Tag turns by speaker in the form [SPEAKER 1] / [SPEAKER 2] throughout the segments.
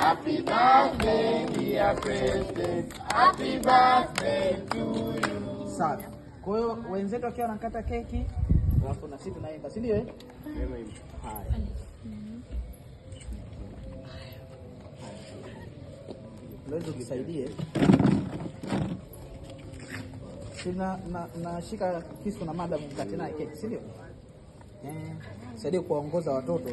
[SPEAKER 1] Happy birthday, dear President. Happy birthday to you.
[SPEAKER 2] Sawa. Kwa hiyo wenzetu wakiwa wanakata keki, alafu na sisi tunaimba, si ndio? Haya. Leo tusaidie. Sina nashika kisu na madam mkate naye keki, si ndio? Saidie kuwaongoza watoto.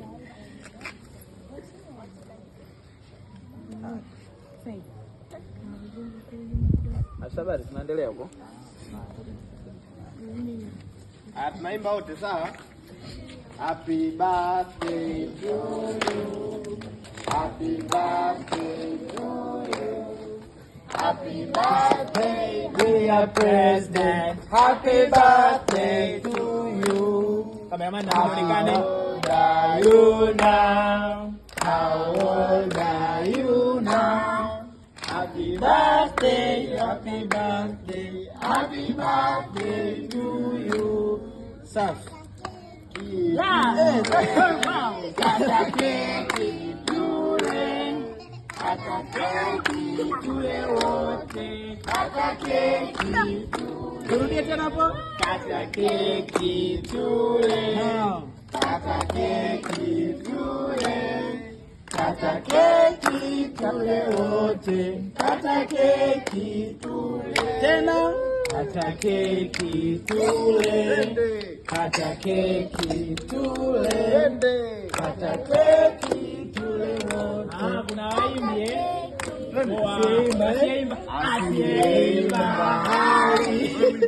[SPEAKER 2] Ashabari tunaendelea huko.
[SPEAKER 1] Tunaimba wote sawa? Happy birthday to you. Happy birthday to you. Happy birthday dear President. Happy birthday to you.
[SPEAKER 2] Kameraman anaonekana.
[SPEAKER 1] How old are you now? How old are you now? Happy birthday, happy birthday, happy birthday to you.
[SPEAKER 2] Safi.
[SPEAKER 1] Kata keki tule, kata keki tule wote, kata keki tule.
[SPEAKER 2] Turudie tena hapo.
[SPEAKER 1] Kata keki tule, kata keki tule, kata keki tule wote, kata keki tule.
[SPEAKER 2] Tena.
[SPEAKER 1] Kata keki tule, kata keki tule, kata keki tule wote.
[SPEAKER 2] Kuna waimbi
[SPEAKER 1] Asiimba
[SPEAKER 2] Asiimba